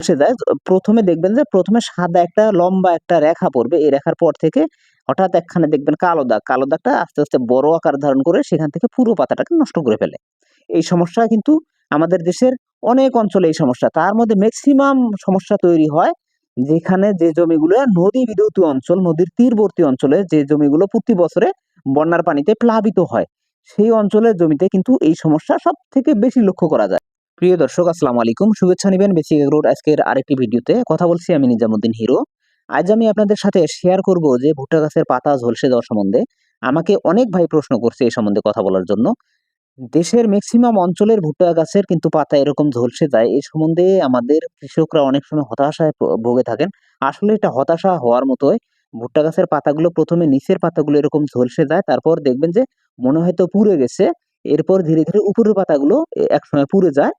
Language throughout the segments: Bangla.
সে যায় প্রথমে দেখবেন যে প্রথমে সাদা একটা লম্বা একটা রেখা পড়বে। এই রেখার পর থেকে হঠাৎ একখানে দেখবেন কালো দাগ। কালো দাগটা আস্তে, আস্তে বড় আকার ধারণ করে সেখান থেকে পুরো পাতাটাকে নষ্ট করে ফেলে। এই সমস্যা কিন্তু আমাদের দেশের অনেক অঞ্চলে এই সমস্যা। তার মধ্যে মেক্সিমাম সমস্যা তৈরি হয় যেখানে যে জমিগুলো নদী বিধৌত অঞ্চল, নদীর তীরবর্তী অঞ্চলে যে জমিগুলো প্রতি বছরে বন্যার পানিতে প্লাবিত হয়, সেই অঞ্চলের জমিতে কিন্তু এই সমস্যা সবথেকে বেশি লক্ষ্য করা যায়। প্রিয় দর্শক আসসালামু আলাইকুম। শুভেচ্ছা নিবেন বেসিক এগ্রোর আজকের আরেকটি ভিডিওতে। কথা বলছি আমি নিজামুদ্দিন হিরো। আজ আমি আপনাদের সাথে শেয়ার করব যে ভুট্টা গাছের পাতা ঝলসে যাওয়া সম্বন্ধে। আমাকে অনেক ভাই প্রশ্ন করছে এই সম্বন্ধে কথা বলার জন্য। দেশের মেক্সিমাম অঞ্চলের ভুট্টা গাছের কিন্তু পাতা এরকম ঝলসে যায়। এই সম্বন্ধে আমাদের কৃষকরা অনেক সময় হতাশায় ভুগে থাকেন। আসলে এটা হতাশা হওয়ার মতোই। ভুট্টা গাছের পাতাগুলো ১ম এ নিচের পাতাগুলো এরকম ঝলসে যায়। তারপর দেখবেন যে মনে হয়তো পুড়ে গেছে। এরপর ধীরে, ধীরে উপরের পাতাগুলো একসময় পুড়ে যায়।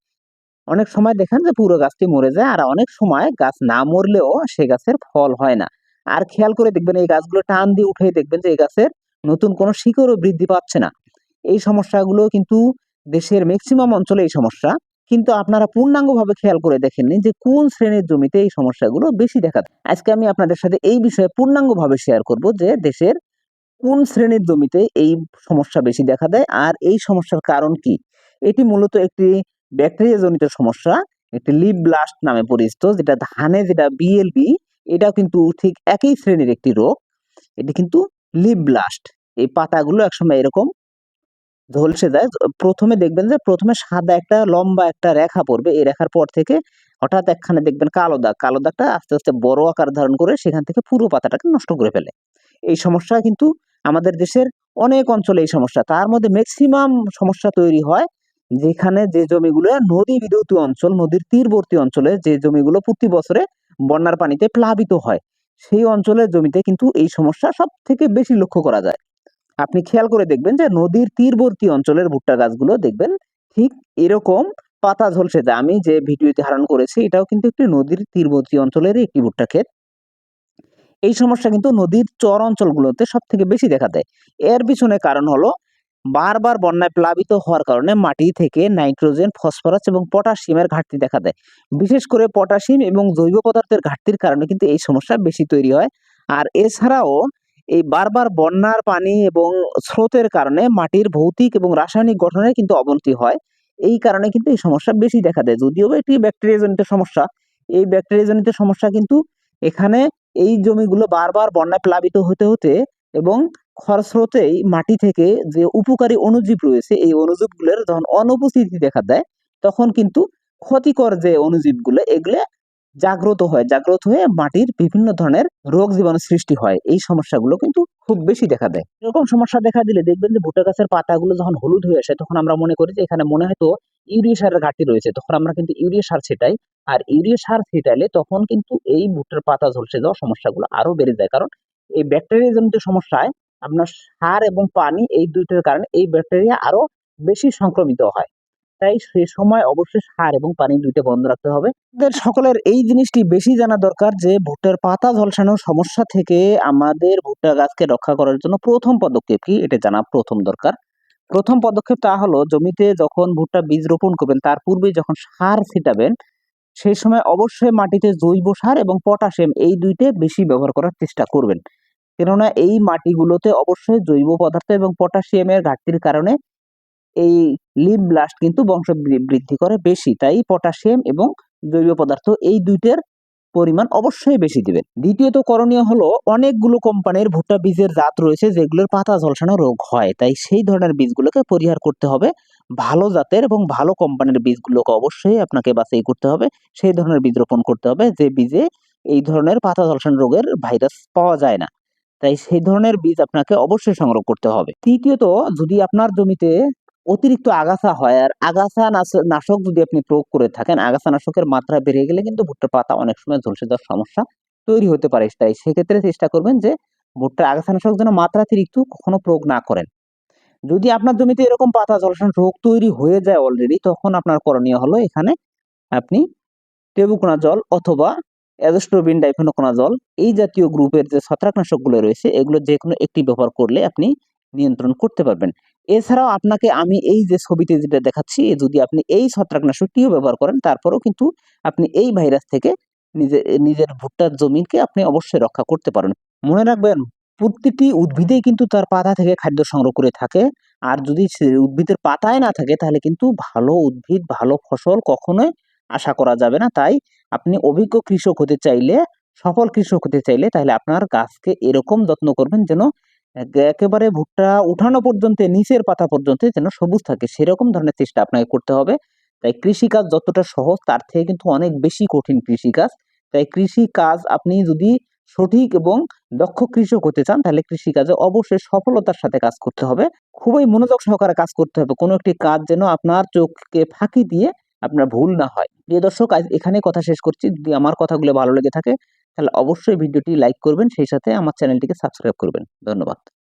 অনেক সময় দেখেন যে পুরো গাছটি মরে যায়, আর অনেক সময় গাছ না মরলেও সে গাছের ফল হয় না। আর খেয়াল করে দেখবেন এই গাছগুলো টান দিয়ে উঠিয়ে দেখবেন যে এই গাছের নতুন কোনো শিকড়ও বৃদ্ধি পাচ্ছে না। এই সমস্যাগুলো কিন্তু দেশের মেক্সিমাম অঞ্চলে এই সমস্যা। কিন্তু আপনারা পূর্ণাঙ্গভাবে খেয়াল করে দেখেননি যে কোন শ্রেণীর জমিতে এই সমস্যাগুলো বেশি দেখা দেয়। আজকে আমি আপনাদের সাথে এই বিষয়ে পূর্ণাঙ্গভাবে শেয়ার করব যে দেশের কোন শ্রেণীর জমিতে এই সমস্যা বেশি দেখা দেয় আর এই সমস্যার কারণ কি? এটি মূলত একটি ব্যাকটেরিয়া জনিত সমস্যা, একটি লিপ ব্লাস্ট নামে পরিচিত, যেটা ধানে যেটা বিএলবি, এটাও কিন্তু ঠিক একই শ্রেণীর একটি রোগ। এটি কিন্তু লিপ ব্লাস্ট। এই পাতাগুলো একসময় এরকম ঝলসে যায়। প্রথমে দেখবেন যে প্রথমে সাদা একটা লম্বা একটা রেখা পড়বে। এই রেখার পর থেকে হঠাৎ একখানে দেখবেন কালো দাগ। কালো দাগটা আস্তে, আস্তে বড় আকার ধারণ করে সেখান থেকে পুরো পাতাটাকে নষ্ট করে ফেলে। এই সমস্যা কিন্তু আমাদের দেশের অনেক অঞ্চলে এই সমস্যা। তার মধ্যে মেক্সিমাম সমস্যা তৈরি হয় যেখানে যে জমিগুলো নদী বিধৌত অঞ্চল, নদীর তীরবর্তী অঞ্চলে যে জমিগুলো প্রতি বছরে বন্যার পানিতে প্লাবিত হয়, সেই অঞ্চলের জমিতে কিন্তু এই সমস্যা সবথেকে বেশি লক্ষ্য করা যায়। আপনি খেয়াল করে দেখবেন যে নদীর তীরবর্তী অঞ্চলের ভুট্টা গাছগুলো দেখবেন ঠিক এরকম পাতা ঝলসে যায়। আমি যে ভিডিওতে ধারণ করেছি এটাও কিন্তু একটি নদীর তীরবর্তী অঞ্চলেরই একটি ভুট্টা ক্ষেত। এই সমস্যা কিন্তু নদীর চর অঞ্চলগুলোতে সবথেকে বেশি দেখা দেয়। এর পিছনে কারণ হলো বারবার বন্যায় প্লাবিত হওয়ার কারণে মাটি থেকে নাইট্রোজেন, ফসফরাস এবং পটাশিয়ামের ঘাটতি দেখা দেয়। বিশেষ করে পটাশিয়াম এবং জৈব পদার্থের ঘাটতির কারণে কিন্তু এই সমস্যা বেশি তৈরি হয়। আর এছাড়াও এই বারবার বন্যার পানি এবং স্রোতের কারণে মাটির ভৌতিক এবং রাসায়নিক গঠনে কিন্তু অবনতি হয়। এই কারণে কিন্তু এই সমস্যা বেশি দেখা দেয়। যদিও বা এটি ব্যাকটেরিয়াজনিত সমস্যা, এই ব্যাকটেরিয়াজনিত সমস্যা কিন্তু এখানে এই জমিগুলো বারবার বন্যায় প্লাবিত হতে, হতে এবং খরস্রোতেই মাটি থেকে যে উপকারী অণুজীব রয়েছে, এই অণুজীবগুলোর যখন অনুপস্থিতি দেখা দেয়, তখন কিন্তু ক্ষতিকর যে অণুজীবগুলো এগুলা জাগ্রত হয়। জাগ্রত হয়ে মাটির বিভিন্ন ধরনের রোগ জীবাণু সৃষ্টি হয়। এই সমস্যাগুলো কিন্তু খুব বেশি দেখা দেয়। এরকম সমস্যা দেখা দিলে দেখবেন যে ভুট্টা গাছের পাতাগুলো যখন হলুদ হয়ে আসে তখন আমরা মনে করি যে এখানে মনে হয়তো ইউরিয়া সারের ঘাটতি রয়েছে। তখন আমরা কিন্তু ইউরিয়া সার ছিটাই। আর ইউরিয়া সার ছিটাইলে তখন কিন্তু এই ভুট্টার পাতা ঝলসে যাওয়ার সমস্যাগুলো আরো বেড়ে যায়। কারণ এই ব্যাকটেরিয়া জনিত সমস্যায় আপনার সার এবং পানি এই ২ টার কারণে এই ব্যাকটেরিয়া আরো বেশি সংক্রমিত হয়। তাই সে সময় অবশ্যই সার এবং পানি ২ টা বন্ধ রাখতে হবে। আমাদের সকলের এই জিনিসটি বেশি জানা দরকার যে ভুট্টার পাতা ঝলসানোর সমস্যা থেকে আমাদের ভুট্টা গাছকে রক্ষা করার জন্য ১ম পদক্ষেপ কি? এটা জানা ১ম দরকার। ১ম পদক্ষেপটা হলো জমিতে যখন ভুট্টা বীজ রোপণ করবেন তার পূর্বেই যখন সার ছিটাবেন, সেই সময় অবশ্যই মাটিতে জৈব সার এবং পটাশিয়াম এই ২ টা বেশি ব্যবহার করার চেষ্টা করবেন। কেননা এই মাটিগুলোতে অবশ্যই জৈব পদার্থ এবং পটাশিয়ামের ঘাটতির কারণে এই লিপ ব্লাস্ট কিন্তু বংশ বৃদ্ধি করে বেশি। তাই পটাশিয়াম এবং জৈব পদার্থ এই ২ টার পরিমাণ অবশ্যই বেশি দিবেন। দ্বিতীয়ত করণীয় হলো অনেকগুলো কোম্পানির ভুট্টা বীজের জাত রয়েছে যেগুলোর পাতা ঝলসানো রোগ হয়। তাই সেই ধরনের বীজগুলোকে পরিহার করতে হবে। ভালো জাতের এবং ভালো কোম্পানির বীজগুলোকে অবশ্যই আপনাকে বাছাই করতে হবে। সেই ধরনের বীজ রোপণ করতে হবে যে বীজে এই ধরনের পাতা ঝলসানো রোগের ভাইরাস পাওয়া যায় না। তাই সেই ধরনের বীজ আপনাকে অবশ্যই সংগ্রহ করতে হবে। তৃতীয়ত, যদি আপনার জমিতে অতিরিক্ত আগাছা হয় আর আগাছা নাশক যদি আপনি প্রয়োগ করে থাকেন, আগাছা নাশকের মাত্রা বেড়ে গেলে কিন্তু ভুট্টার পাতা অনেক সময় ঝলসে যাওয়ার সমস্যা তৈরি হতে পারে। তাই সেক্ষেত্রে চেষ্টা করবেন যে ভুট্টার আগাছা নাশক যেন মাত্রাতিরিক্ত কখনো প্রয়োগ না করেন। যদি আপনার জমিতে এরকম পাতা ঝলসানোর রোগ তৈরি হয়ে যায় অলরেডি, তখন আপনার করণীয় হলো এখানে আপনি টেবুকোনাজল অথবা অ্যাজোস্ট্রোবিন ডাইফেনোকোনাজল এই জাতীয় গ্রুপের যে ছত্রাকনাশকগুলো রয়েছে এগুলো যেকোনো একটি ব্যবহার করলে আপনি নিয়ন্ত্রণ করতে পারবেন। এছাড়াও আপনাকে আমি এই যে ছবিতে যেটা দেখাচ্ছি, যদি আপনি এই ছত্রাকনাশকটিও ব্যবহার করেন, তারপরেও কিন্তু আপনি এই ভাইরাস থেকে নিজের ভুট্টার জমিকে আপনি অবশ্যই রক্ষা করতে পারেন। মনে রাখবেন, প্রতিটি উদ্ভিদেই কিন্তু তার পাতা থেকে খাদ্য সংগ্রহ করে থাকে। আর যদি সে উদ্ভিদের পাতায় না থাকে, তাহলে কিন্তু ভালো উদ্ভিদ, ভালো ফসল কখনোই আশা করা যাবে না। তাই আপনি অভিজ্ঞ কৃষক হতে চাইলে, সফল কৃষক হতে চাইলে, তাহলে আপনার গাছকে এরকম যত্ন করবেন যেন একেবারে ভুট্টা উঠানো পর্যন্ত, নিচের পাতা পর্যন্ত যেন সবুজ থাকে, সেরকম ধরনের চেষ্টা আপনাকে করতে হবে। তাই কৃষিকাজ যতটা সহজ, তার থেকে কিন্তু অনেক বেশি কঠিন কৃষিকাজ। তাই কৃষিকাজ আপনি যদি সঠিক এবং দক্ষ কৃষক হতে চান, তাহলে কৃষিকাজে অবশ্যই সফলতার সাথে কাজ করতে হবে। খুবই মনোযোগ সহকারে কাজ করতে হবে। কোনো একটি কাজ যেন আপনার চোখকে ফাঁকি দিয়ে আপনার ভুল না হয়। প্রিয় দর্শক, আজ এখানেই কথা শেষ করছি। যদি আমার কথাগুলো ভালো লেগে থাকে, তাহলে অবশ্যই ভিডিওটি লাইক করবেন, সেই সাথে আমার চ্যানেলটিকে সাবস্ক্রাইব করবেন। ধন্যবাদ।